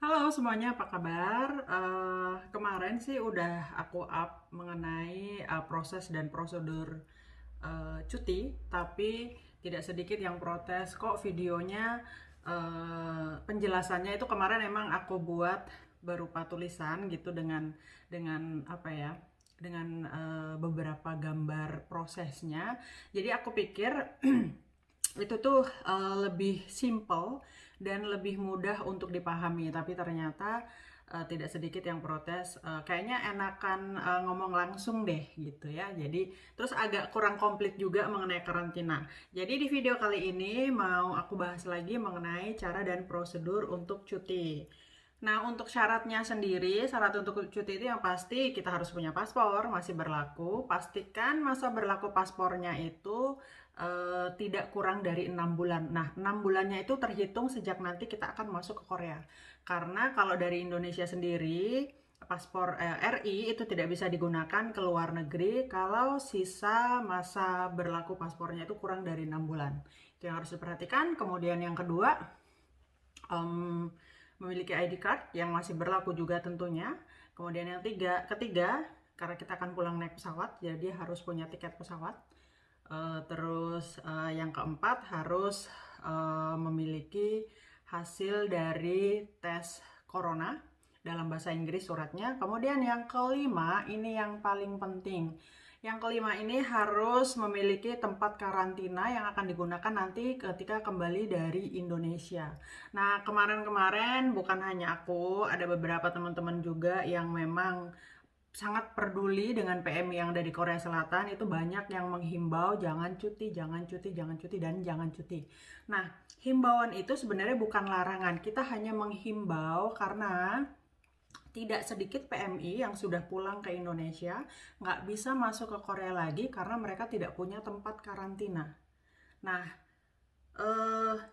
Halo semuanya, apa kabar? Kemarin sih udah aku up mengenai proses dan prosedur cuti, tapi tidak sedikit yang protes kok videonya, penjelasannya itu kemarin emang aku buat berupa tulisan gitu dengan apa ya? Dengan beberapa gambar prosesnya. Jadi aku pikir itu tuh lebih simple dan lebih mudah untuk dipahami, tapi ternyata tidak sedikit yang protes, kayaknya enakan ngomong langsung deh gitu ya. Jadi terus agak kurang komplit juga mengenai karantina. Jadi di video kali ini mau aku bahas lagi mengenai cara dan prosedur untuk cuti. Nah, untuk syaratnya sendiri, syarat untuk cuti itu yang pasti kita harus punya paspor, masih berlaku. Pastikan masa berlaku paspornya itu tidak kurang dari 6 bulan. Nah, 6 bulannya itu terhitung sejak nanti kita akan masuk ke Korea. Karena kalau dari Indonesia sendiri, paspor RI itu tidak bisa digunakan ke luar negeri kalau sisa masa berlaku paspornya itu kurang dari 6 bulan. Itu yang harus diperhatikan. Kemudian yang kedua, um, memiliki ID card yang masih berlaku juga tentunya. Kemudian yang ketiga, karena kita akan pulang naik pesawat, jadi harus punya tiket pesawat. Terus yang keempat harus memiliki hasil dari tes corona dalam bahasa Inggris suratnya. Kemudian yang kelima, ini yang paling penting. Yang kelima ini harus memiliki tempat karantina yang akan digunakan nanti ketika kembali dari Indonesia. Nah, kemarin-kemarin bukan hanya aku, ada beberapa teman-teman juga yang memang sangat peduli dengan PMI yang dari Korea Selatan. Itu banyak yang menghimbau jangan cuti, jangan cuti, jangan cuti, dan jangan cuti. Nah, himbauan itu sebenarnya bukan larangan. Kita hanya menghimbau karena tidak sedikit PMI yang sudah pulang ke Indonesia nggak bisa masuk ke Korea lagi karena mereka tidak punya tempat karantina. Nah,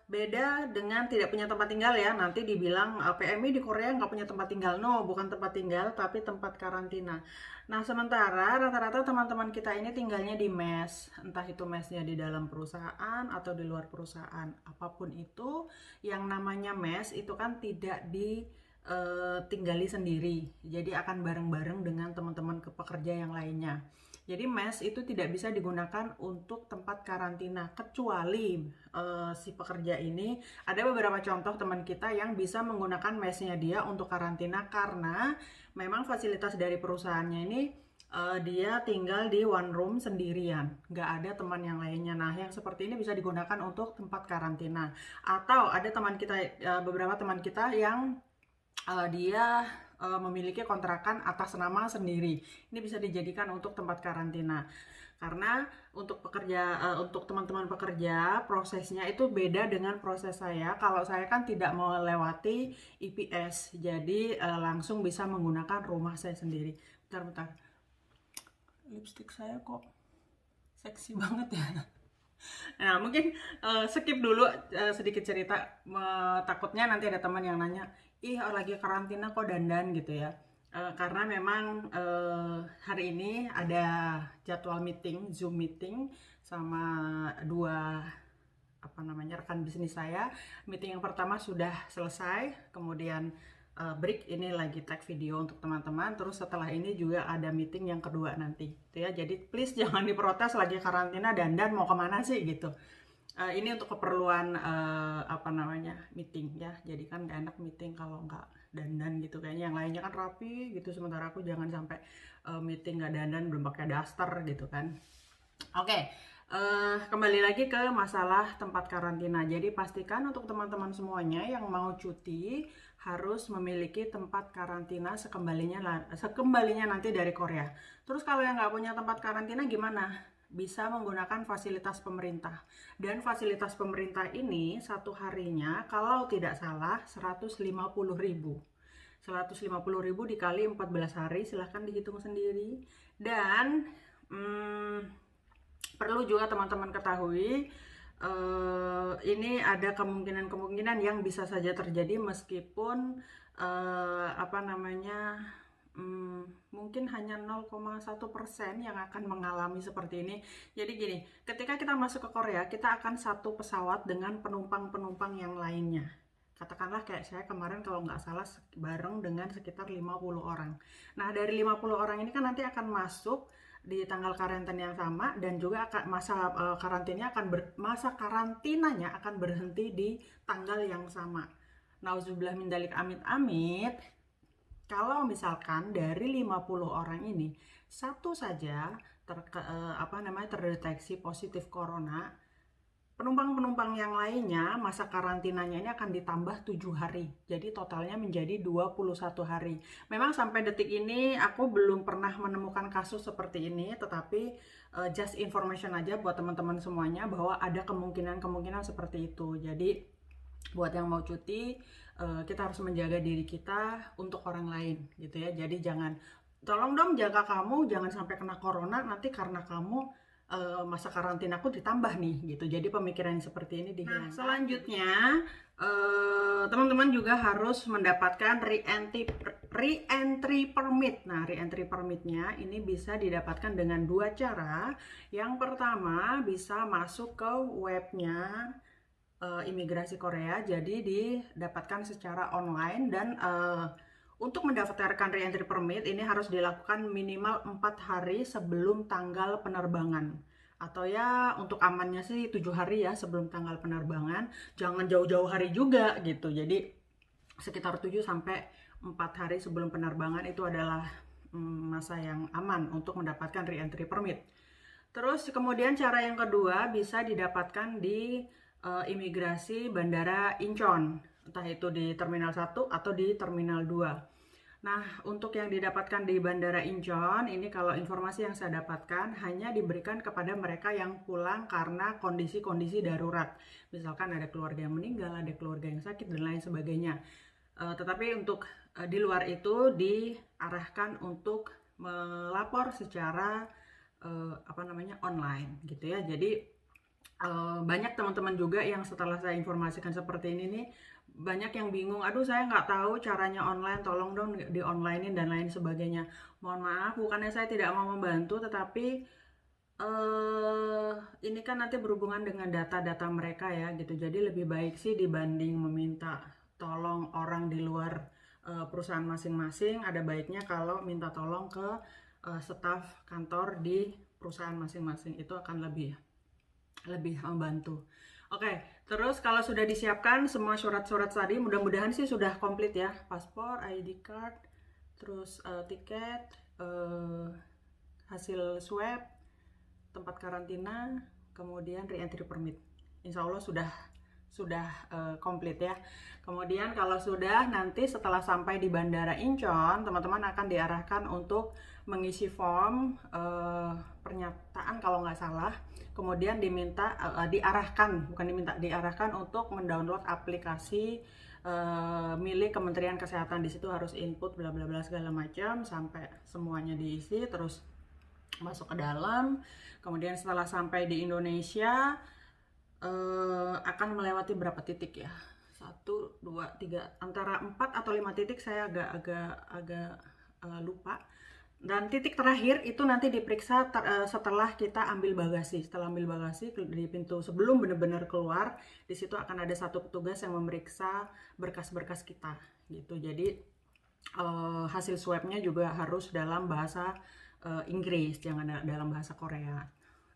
beda dengan tidak punya tempat tinggal ya. Nanti dibilang PMI di Korea nggak punya tempat tinggal. No, bukan tempat tinggal, tapi tempat karantina. Nah, sementara rata-rata teman-teman kita ini tinggalnya di mes. Entah itu mesnya di dalam perusahaan atau di luar perusahaan. Apapun itu, yang namanya mes itu kan tidak ditinggali sendiri. Jadi akan bareng-bareng dengan teman-teman pekerja yang lainnya. Jadi mes itu tidak bisa digunakan untuk tempat karantina kecuali si pekerja ini, ada beberapa contoh teman kita yang bisa menggunakan mesnya dia untuk karantina karena memang fasilitas dari perusahaannya ini dia tinggal di one room sendirian, nggak ada teman yang lainnya. Nah, yang seperti ini bisa digunakan untuk tempat karantina. Atau ada teman kita, beberapa teman kita yang dia memiliki kontrakan atas nama sendiri. Ini bisa dijadikan untuk tempat karantina. Karena untuk untuk teman-teman pekerja, prosesnya itu beda dengan proses saya. Kalau saya kan tidak melewati IPS, jadi langsung bisa menggunakan rumah saya sendiri. Bentar-bentar, lipstick saya kok seksi banget ya. Nah, mungkin skip dulu sedikit cerita. Takutnya nanti ada teman yang nanya, ih lagi karantina kok dandan gitu ya. Karena memang hari ini ada jadwal meeting, Zoom meeting sama dua apa namanya rekan bisnis saya. Meeting yang pertama sudah selesai, kemudian break ini lagi tag video untuk teman-teman. Terus setelah ini juga ada meeting yang kedua nanti, gitu ya. Jadi please jangan diprotes lagi karantina dandan mau kemana sih gitu. Ini untuk keperluan apa namanya meeting ya. Jadi kan gak enak meeting kalau nggak dandan gitu. Kayaknya yang lainnya kan rapi gitu. Sementara aku jangan sampai meeting nggak dandan belum pakai daster gitu kan. Oke, kembali lagi ke masalah tempat karantina. Jadi pastikan untuk teman-teman semuanya yang mau cuti harus memiliki tempat karantina sekembalinya nanti dari Korea. Terus kalau yang nggak punya tempat karantina gimana? Bisa menggunakan fasilitas pemerintah. Dan fasilitas pemerintah ini satu harinya kalau tidak salah 150.000. 150.000 dikali 14 hari, silahkan dihitung sendiri. Dan perlu juga teman-teman ketahui, ini ada kemungkinan-kemungkinan yang bisa saja terjadi meskipun apa namanya mungkin hanya 0,1% yang akan mengalami seperti ini. Jadi gini, ketika kita masuk ke Korea, kita akan satu pesawat dengan penumpang-penumpang yang lainnya. Katakanlah kayak saya kemarin kalau nggak salah bareng dengan sekitar 50 orang. Nah, dari 50 orang ini kan nanti akan masuk di tanggal karantina yang sama, dan juga masa karantinanya akan berhenti di tanggal yang sama. Nauzubillah min dzalik, amit-amit. Kalau misalkan dari 50 orang ini satu saja terdeteksi positif corona, penumpang-penumpang yang lainnya masa karantinanya ini akan ditambah 7 hari. Jadi totalnya menjadi 21 hari. Memang sampai detik ini aku belum pernah menemukan kasus seperti ini, tetapi just information aja buat teman-teman semuanya bahwa ada kemungkinan seperti itu. Jadi buat yang mau cuti, kita harus menjaga diri kita untuk orang lain gitu ya. Jadi tolong dong jaga kamu, jangan sampai kena corona nanti karena kamu masa karantinaku ditambah nih gitu. Jadi pemikiran seperti ini dihilangkan. Nah, selanjutnya teman-teman juga harus mendapatkan re-entry permit. Nah, re-entry permitnya ini bisa didapatkan dengan 2 cara. Yang pertama, bisa masuk ke webnya imigrasi Korea, jadi didapatkan secara online, dan untuk mendaftarkan re-entry permit ini harus dilakukan minimal 4 hari sebelum tanggal penerbangan, atau ya untuk amannya sih 7 hari ya sebelum tanggal penerbangan, jangan jauh-jauh hari juga gitu. Jadi sekitar 7 sampai 4 hari sebelum penerbangan itu adalah masa yang aman untuk mendapatkan re-entry permit. Terus kemudian cara yang kedua bisa didapatkan di imigrasi Bandara Incheon, entah itu di Terminal 1 atau di Terminal 2. Nah, untuk yang didapatkan di Bandara Incheon, ini kalau informasi yang saya dapatkan hanya diberikan kepada mereka yang pulang karena kondisi-kondisi darurat. Misalkan ada keluarga yang meninggal, ada keluarga yang sakit, dan lain sebagainya. Tetapi untuk di luar itu diarahkan untuk melapor secara online gitu ya. Jadi banyak teman-teman juga yang setelah saya informasikan seperti ini nih, banyak yang bingung, aduh saya nggak tahu caranya online, tolong dong di onlinein dan lain sebagainya. Mohon maaf, bukannya saya tidak mau membantu, tetapi ini kan nanti berhubungan dengan data-data mereka ya gitu. Jadi lebih baik sih dibanding meminta tolong orang di luar perusahaan masing-masing, ada baiknya kalau minta tolong ke staf kantor di perusahaan masing-masing, itu akan lebih membantu. Oke, terus kalau sudah disiapkan semua surat-surat tadi, mudah-mudahan sih sudah komplit ya. Paspor, ID card, terus tiket, hasil swab, tempat karantina, kemudian re-entry permit. Insya Allah sudah komplit ya. Kemudian kalau sudah, nanti setelah sampai di Bandara Incheon, teman-teman akan diarahkan untuk mengisi form pernyataan kalau nggak salah. Kemudian diarahkan untuk mendownload aplikasi milik Kementerian Kesehatan. Di situ harus input bla bla bla segala macam sampai semuanya diisi, terus masuk ke dalam. Kemudian setelah sampai di Indonesia akan melewati berapa titik ya? 1, 2, 3, antara 4 atau 5 titik, saya agak lupa. Dan titik terakhir itu nanti diperiksa setelah kita ambil bagasi. Setelah ambil bagasi di pintu sebelum benar-benar keluar, di situ akan ada satu petugas yang memeriksa berkas-berkas kita gitu. Jadi hasil swabnya juga harus dalam bahasa Inggris, jangan dalam bahasa Korea.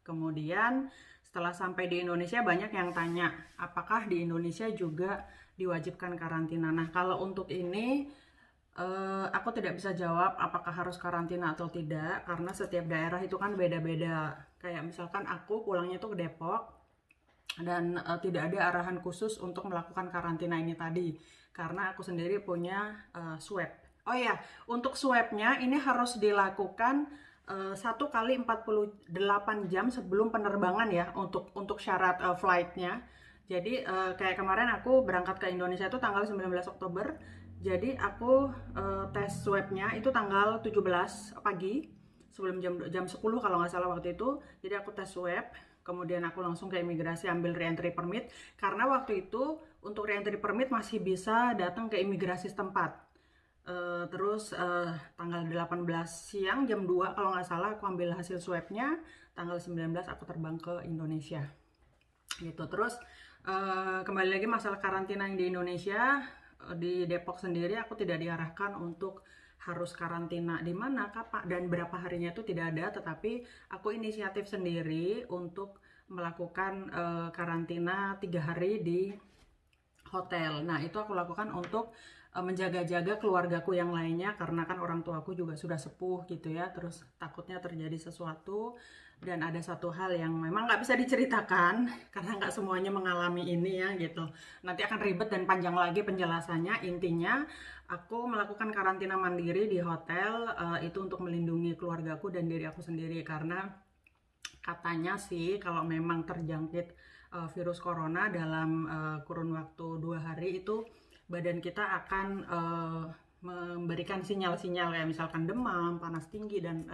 Kemudian setelah sampai di Indonesia, banyak yang tanya apakah di Indonesia juga diwajibkan karantina. Nah, kalau untuk ini aku tidak bisa jawab apakah harus karantina atau tidak, karena setiap daerah itu kan beda-beda. Kayak misalkan aku pulangnya itu ke Depok, dan tidak ada arahan khusus untuk melakukan karantina ini tadi, karena aku sendiri punya swab. Oh ya, untuk swabnya ini harus dilakukan 1 kali 48 jam sebelum penerbangan ya, untuk syarat flightnya. Jadi kayak kemarin aku berangkat ke Indonesia itu tanggal 19 Oktober. Jadi aku tes swabnya itu tanggal 17 pagi, sebelum jam 10 kalau nggak salah waktu itu. Jadi aku tes swab, kemudian aku langsung ke imigrasi ambil re-entry permit. Karena waktu itu untuk re-entry permit masih bisa datang ke imigrasi setempat. Terus tanggal 18 siang jam 2 kalau nggak salah aku ambil hasil swabnya. Tanggal 19 aku terbang ke Indonesia gitu. Terus Kembali lagi masalah karantina yang di Indonesia, di Depok sendiri aku tidak diarahkan untuk harus karantina di mana, kapan, dan berapa harinya itu tidak ada, tetapi aku inisiatif sendiri untuk melakukan karantina 3 hari di hotel. Nah, itu aku lakukan untuk menjaga-jaga keluargaku yang lainnya karena kan orang tuaku juga sudah sepuh gitu ya. Terus takutnya terjadi sesuatu dan ada satu hal yang memang nggak bisa diceritakan karena nggak semuanya mengalami ini ya gitu. Nanti akan ribet dan panjang lagi penjelasannya. Intinya aku melakukan karantina mandiri di hotel itu untuk melindungi keluargaku dan diri aku sendiri karena katanya sih kalau memang terjangkit virus corona dalam kurun waktu 2 hari itu badan kita akan memberikan sinyal-sinyal kayak misalkan demam, panas tinggi dan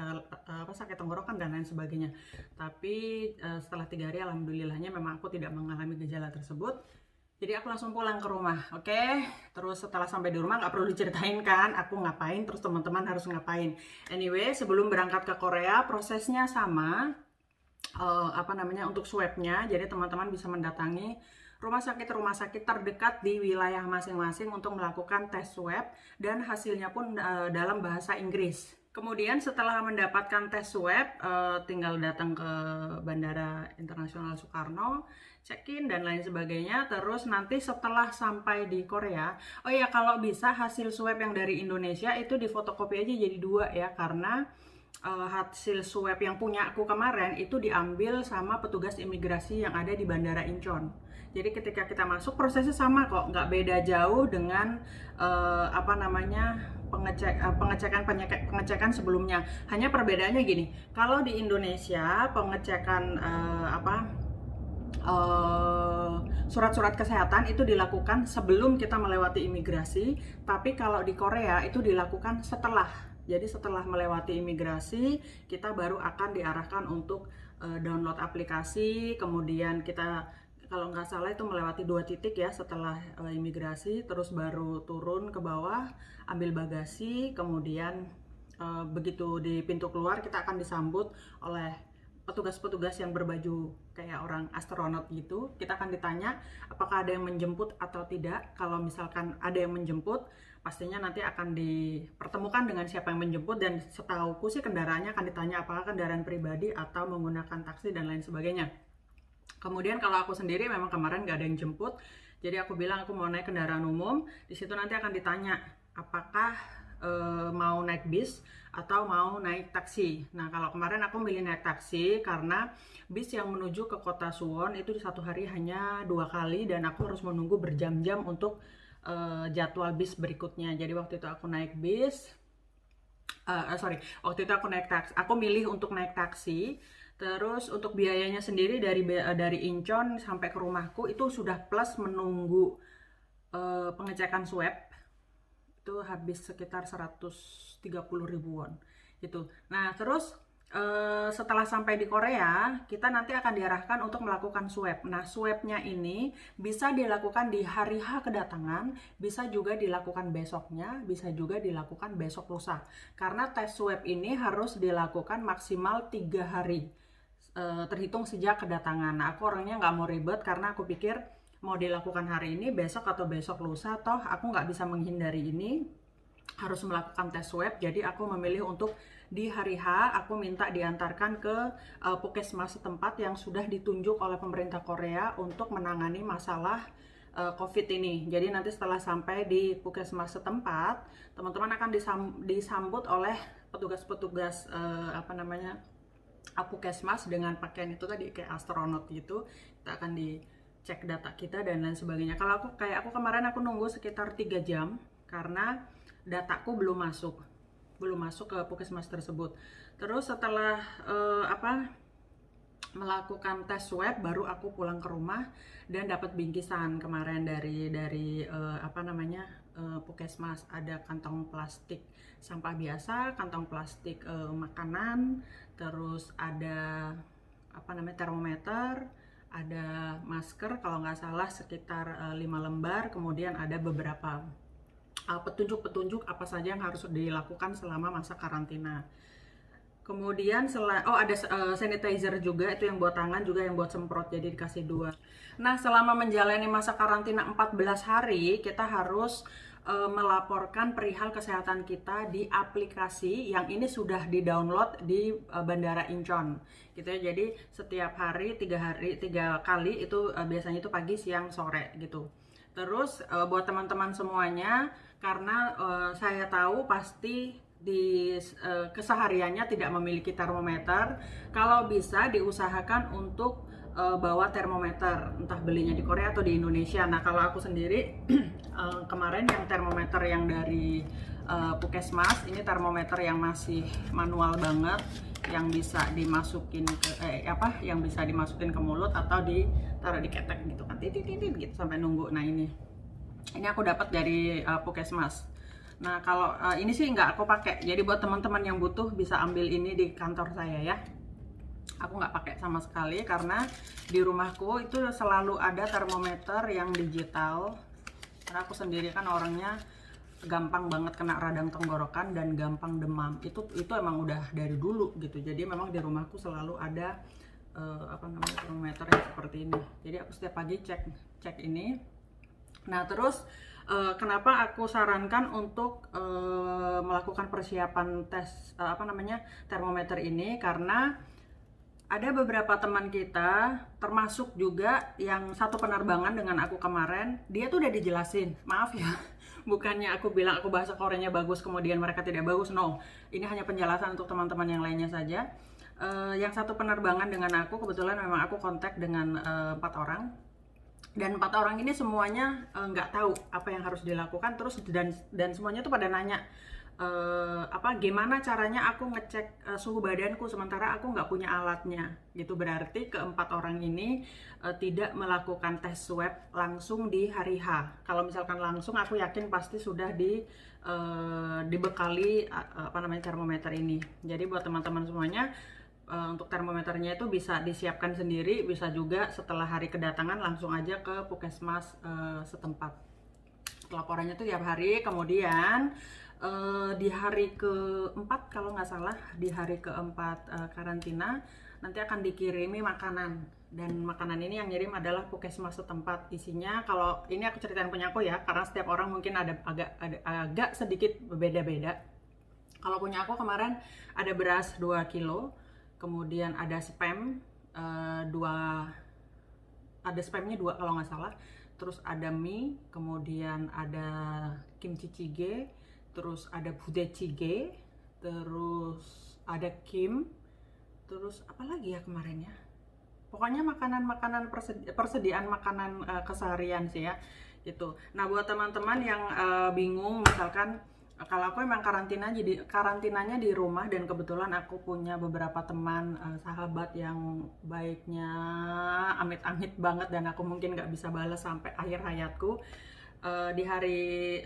sakit tenggorokan dan lain sebagainya. Tapi setelah 3 hari alhamdulillahnya memang aku tidak mengalami gejala tersebut. Jadi aku langsung pulang ke rumah, oke? Terus setelah sampai di rumah nggak perlu diceritain kan, aku ngapain, terus teman-teman harus ngapain. Anyway, sebelum berangkat ke Korea prosesnya sama. Untuk swabnya, jadi teman-teman bisa mendatangi rumah sakit terdekat di wilayah masing-masing untuk melakukan tes swab dan hasilnya pun dalam bahasa Inggris. Kemudian setelah mendapatkan tes swab, tinggal datang ke Bandara Internasional Soekarno, check-in dan lain sebagainya. Terus nanti setelah sampai di Korea, oh ya kalau bisa hasil swab yang dari Indonesia itu difotokopi aja jadi 2 ya, karena hasil swab yang punya aku kemarin itu diambil sama petugas imigrasi yang ada di Bandara Incheon. Jadi ketika kita masuk prosesnya sama kok, nggak beda jauh dengan pengecekan sebelumnya. Hanya perbedaannya gini, kalau di Indonesia pengecekan surat-surat kesehatan itu dilakukan sebelum kita melewati imigrasi, tapi kalau di Korea itu dilakukan setelah. Jadi setelah melewati imigrasi, kita baru akan diarahkan untuk download aplikasi, kemudian kita kalau nggak salah itu melewati 2 titik ya setelah imigrasi, terus baru turun ke bawah, ambil bagasi, kemudian begitu di pintu keluar kita akan disambut oleh petugas-petugas yang berbaju kayak orang astronot gitu. Kita akan ditanya apakah ada yang menjemput atau tidak. Kalau misalkan ada yang menjemput, pastinya nanti akan dipertemukan dengan siapa yang menjemput, dan setauku sih kendaraannya akan ditanya apakah kendaraan pribadi atau menggunakan taksi dan lain sebagainya. Kemudian kalau aku sendiri memang kemarin gak ada yang jemput, jadi aku bilang aku mau naik kendaraan umum. Di situ nanti akan ditanya apakah mau naik bis atau mau naik taksi. Nah kalau kemarin aku milih naik taksi karena bis yang menuju ke kota Suwon itu di 1 hari hanya 2 kali dan aku harus menunggu berjam-jam untuk jadwal bis berikutnya. Jadi waktu itu aku naik bis, waktu itu aku naik taksi. Aku milih untuk naik taksi. Terus untuk biayanya sendiri dari Incheon sampai ke rumahku itu sudah plus menunggu pengecekan swab itu habis sekitar 130 ribuan gitu. Nah terus setelah sampai di Korea, kita nanti akan diarahkan untuk melakukan swab. Nah, swabnya ini bisa dilakukan di hari H kedatangan, bisa juga dilakukan besoknya, bisa juga dilakukan besok lusa. Karena tes swab ini harus dilakukan maksimal 3 hari, terhitung sejak kedatangan. Nah, aku orangnya nggak mau ribet karena aku pikir mau dilakukan hari ini, besok atau besok lusa, toh aku nggak bisa menghindari ini, harus melakukan tes swab. Jadi aku memilih untuk di hari H aku minta diantarkan ke puskesmas setempat yang sudah ditunjuk oleh pemerintah Korea untuk menangani masalah COVID ini. Jadi nanti setelah sampai di puskesmas setempat, teman-teman akan disambut oleh petugas-petugas puskesmas dengan pakaian itu tadi kayak astronot gitu. Kita akan dicek data kita dan lain sebagainya. Kalau aku kemarin aku nunggu sekitar 3 jam karena dataku belum masuk ke puskesmas tersebut. Terus setelah melakukan tes swab baru aku pulang ke rumah dan dapat bingkisan kemarin dari puskesmas. Ada kantong plastik sampah biasa, kantong plastik makanan, terus ada termometer, ada masker kalau nggak salah sekitar 5 lembar, kemudian ada beberapa petunjuk-petunjuk apa saja yang harus dilakukan selama masa karantina. Kemudian ada sanitizer juga, itu yang buat tangan juga yang buat semprot, jadi dikasih 2. Nah, selama menjalani masa karantina 14 hari, kita harus melaporkan perihal kesehatan kita di aplikasi yang ini sudah di-download di Bandara Incheon gitu ya. Jadi setiap hari 3 kali itu biasanya itu pagi, siang, sore gitu. Terus buat teman-teman semuanya, karena saya tahu pasti di kesehariannya tidak memiliki termometer, kalau bisa diusahakan untuk bawa termometer, entah belinya di Korea atau di Indonesia. Nah, kalau aku sendiri kemarin yang termometer yang dari Puskesmas, ini termometer yang masih manual banget, yang bisa dimasukin ke yang bisa dimasukin ke mulut atau ditaruh di ketek gitu kan, titit gitu sampai nunggu. Nah, ini aku dapat dari Puskesmas. Nah, kalau ini sih nggak aku pakai, jadi buat teman-teman yang butuh bisa ambil ini di kantor saya ya. Aku nggak pakai sama sekali karena di rumahku itu selalu ada termometer yang digital, karena aku sendiri kan orangnya gampang banget kena radang tenggorokan dan gampang demam. Itu emang udah dari dulu gitu, jadi memang di rumahku selalu ada termometer yang seperti ini. Jadi aku setiap pagi cek ini. Nah, terus kenapa aku sarankan untuk melakukan persiapan tes termometer ini, karena ada beberapa teman kita, termasuk juga yang satu penerbangan dengan aku kemarin, dia tuh udah dijelasin, maaf ya, bukannya aku bilang aku bahasa Koreanya bagus kemudian mereka tidak bagus, no. Ini hanya penjelasan untuk teman-teman yang lainnya saja. Yang satu penerbangan dengan aku, kebetulan memang aku kontak dengan 4 orang. Dan 4 orang ini semuanya nggak tahu apa yang harus dilakukan, terus dan semuanya tuh pada nanya, gimana caranya aku ngecek suhu badanku sementara aku nggak punya alatnya gitu. Berarti keempat orang ini tidak melakukan tes swab langsung di hari H. Kalau misalkan langsung, aku yakin pasti sudah dibekali termometer ini. Jadi buat teman-teman semuanya, untuk termometernya itu bisa disiapkan sendiri, bisa juga setelah hari kedatangan langsung aja ke Puskesmas setempat. Laporannya tuh tiap hari. Kemudian di hari keempat, kalau nggak salah di hari keempat karantina, nanti akan dikirimi makanan, dan makanan ini yang ngirim adalah Puskesmas setempat. Isinya, kalau ini aku ceritain punya aku ya, karena setiap orang mungkin ada agak sedikit berbeda-beda. Kalau punya aku kemarin ada beras 2 kilo, kemudian ada spam ada spamnya 2 kalau nggak salah, terus ada mie, kemudian ada kimchi jjigae, terus ada budae-jjigae, terus ada kim, terus apa lagi ya kemarin ya, pokoknya makanan persediaan makanan keseharian sih ya gitu. Nah, buat teman-teman yang bingung, misalkan kalau aku emang karantinanya di rumah, dan kebetulan aku punya beberapa teman sahabat yang baiknya amit-amit banget, dan aku mungkin nggak bisa balas sampai akhir hayatku. Di hari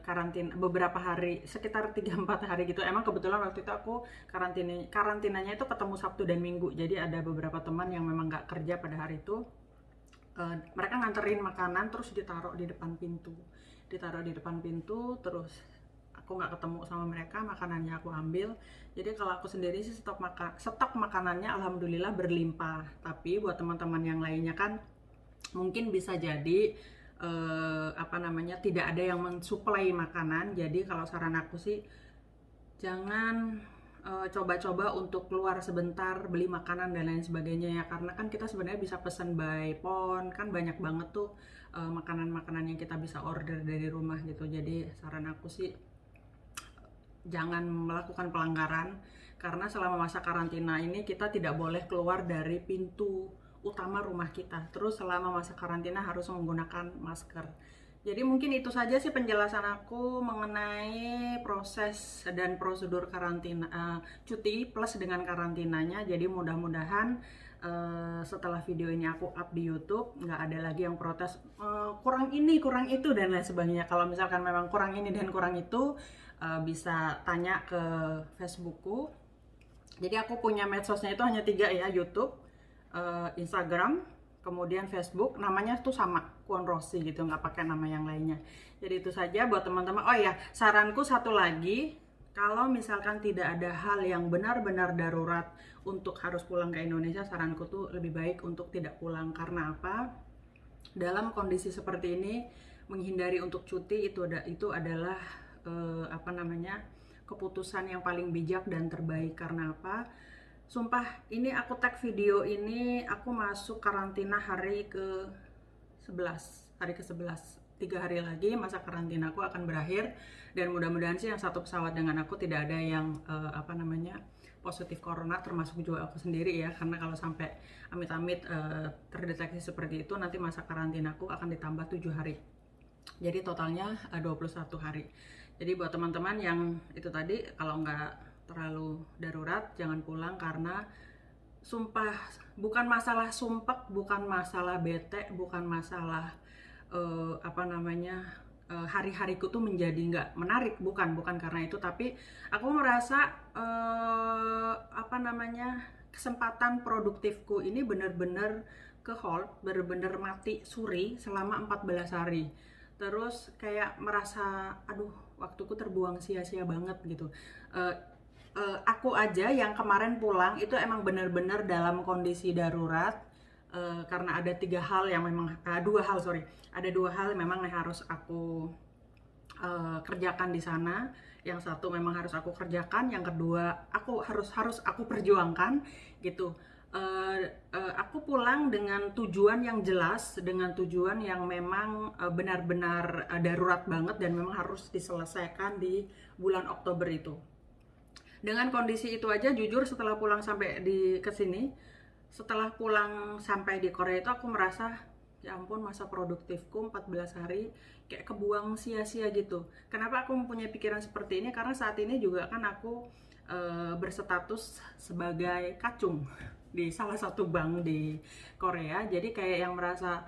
karantina beberapa hari, sekitar 3-4 hari gitu, emang kebetulan waktu itu aku karantinanya itu ketemu Sabtu dan Minggu, jadi ada beberapa teman yang memang nggak kerja pada hari itu. Mereka nganterin makanan terus ditaruh di depan pintu, terus aku nggak ketemu sama mereka, makanannya aku ambil. Jadi kalau aku sendiri sih stok makanannya alhamdulillah berlimpah. Tapi buat teman-teman yang lainnya kan mungkin bisa jadi tidak ada yang mensuplai makanan. Jadi kalau saran aku sih, jangan coba-coba untuk keluar sebentar beli makanan dan lain sebagainya ya, karena kan kita sebenarnya bisa pesan by phone, kan banyak banget tuh makanan-makanan yang kita bisa order dari rumah gitu. Jadi saran aku sih, jangan melakukan pelanggaran, karena selama masa karantina ini kita tidak boleh keluar dari pintu utama rumah kita. Terus selama masa karantina harus menggunakan masker. Jadi mungkin itu saja sih penjelasan aku mengenai proses dan prosedur karantina, cuti plus dengan karantinanya. Jadi mudah-mudahan setelah video ini aku up di YouTube, nggak ada lagi yang protes kurang ini, kurang itu, dan lain sebagainya. Kalau misalkan memang kurang ini dan kurang itu, bisa tanya ke Facebookku. Jadi aku punya medsosnya itu hanya 3 ya, YouTube, Instagram, kemudian Facebook. Namanya tuh sama, Kwon Rosi gitu, nggak pakai nama yang lainnya. Jadi itu saja buat teman-teman. Oh ya, saranku satu lagi, kalau misalkan tidak ada hal yang benar-benar darurat untuk harus pulang ke Indonesia, saranku tuh lebih baik untuk tidak pulang. Karena apa? dalam kondisi seperti ini menghindari untuk cuti itu adalah apa namanya, keputusan yang paling bijak dan terbaik. Karena apa? Sumpah, ini aku tag video ini aku masuk karantina hari ke-11, hari ke-11. 3 hari lagi masa karantina aku akan berakhir, dan mudah-mudahan sih yang satu pesawat dengan aku tidak ada yang apa namanya, positif corona, termasuk juga aku sendiri ya, karena kalau sampai amit-amit terdeteksi seperti itu, nanti masa karantinaku akan ditambah 7 hari. Jadi totalnya 21 hari. Jadi buat teman-teman yang itu tadi, kalau nggak terlalu darurat jangan pulang, karena sumpah bukan masalah sumpek, bukan masalah bete, bukan masalah apa namanya, hari-hariku tuh menjadi nggak menarik, bukan karena itu, tapi aku merasa apa namanya, kesempatan produktifku ini bener-bener ke hold, bener-bener mati suri selama 14 hari. Terus kayak merasa aduh, waktuku terbuang sia-sia banget gitu. Aku aja yang kemarin pulang itu emang bener-bener dalam kondisi darurat, karena ada 2 hal yang memang harus aku kerjakan di sana. Yang satu memang harus aku kerjakan, yang kedua harus aku perjuangkan gitu. Aku pulang dengan tujuan yang jelas, dengan tujuan yang memang benar-benar darurat banget dan memang harus diselesaikan di bulan Oktober itu. Dengan kondisi itu aja, jujur setelah pulang sampai setelah pulang sampai di Korea itu aku merasa ya ampun, masa produktifku 14 hari kayak kebuang sia-sia gitu. Kenapa aku mempunyai pikiran seperti ini? Karena saat ini juga kan aku berstatus sebagai kacung di salah satu bank di Korea. Jadi kayak yang merasa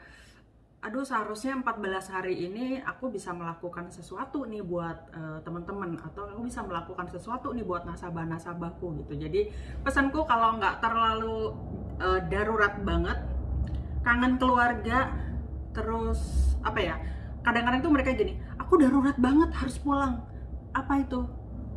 aduh, seharusnya 14 hari ini aku bisa melakukan sesuatu nih buat teman-teman, atau aku bisa melakukan sesuatu nih buat nasabah-nasabahku gitu. Jadi pesanku, kalau nggak terlalu darurat banget, kangen keluarga, terus apa ya, kadang-kadang tuh mereka gini, aku darurat banget harus pulang. Apa itu?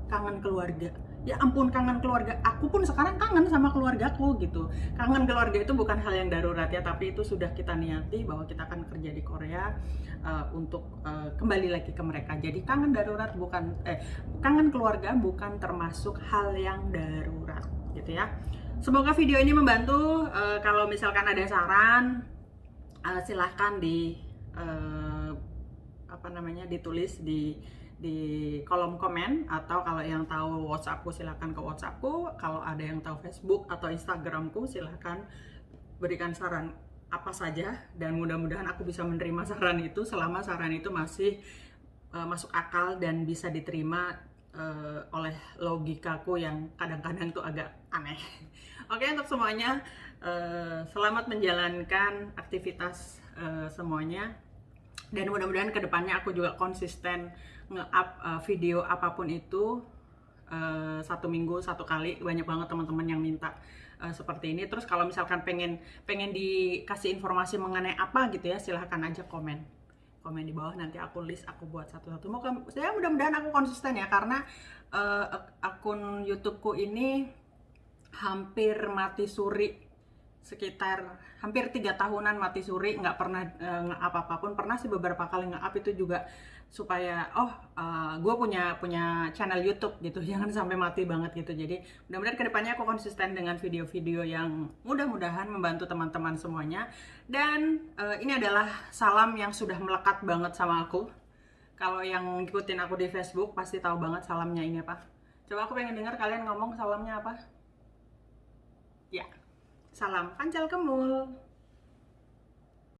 Kangen keluarga. Ya ampun, kangen keluarga. Aku pun sekarang kangen sama keluargaku gitu. Kangen keluarga itu bukan hal yang darurat ya, tapi itu sudah kita niati bahwa kita akan kerja di Korea untuk kembali lagi ke mereka. Jadi kangen keluarga bukan termasuk hal yang darurat gitu ya. Semoga video ini membantu. Kalau misalkan ada saran, silahkan ditulis di kolom komen, atau kalau yang tahu WhatsAppku silahkan ke WhatsAppku. Kalau ada yang tahu Facebook atau Instagramku, silahkan berikan saran apa saja, dan mudah-mudahan aku bisa menerima saran itu selama saran itu masih masuk akal dan bisa diterima oleh logikaku yang kadang-kadang tuh agak aneh. Oke, untuk semuanya, selamat menjalankan aktivitas semuanya, dan mudah-mudahan kedepannya aku juga konsisten nge-up video apapun itu 1 minggu 1 kali. Banyak banget teman-teman yang minta seperti ini. Terus kalau misalkan pengen dikasih informasi mengenai apa gitu ya, silahkan aja komen di bawah, nanti aku list, aku buat satu-satu. Mudah-mudahan aku konsisten ya, karena akun YouTubeku ini hampir mati suri, sekitar hampir 3 tahunan mati suri, nggak pernah nge-up apapun. Pernah sih beberapa kali nge-up, itu juga supaya gue punya channel YouTube gitu, jangan sampai mati banget gitu. Jadi mudah-mudahan kedepannya aku konsisten dengan video-video yang mudah-mudahan membantu teman-teman semuanya. Dan ini adalah salam yang sudah melekat banget sama aku. Kalau yang ngikutin aku di Facebook pasti tahu banget salamnya ini apa. Coba aku pengen dengar kalian ngomong salamnya apa. Ya, salam pancal kemul.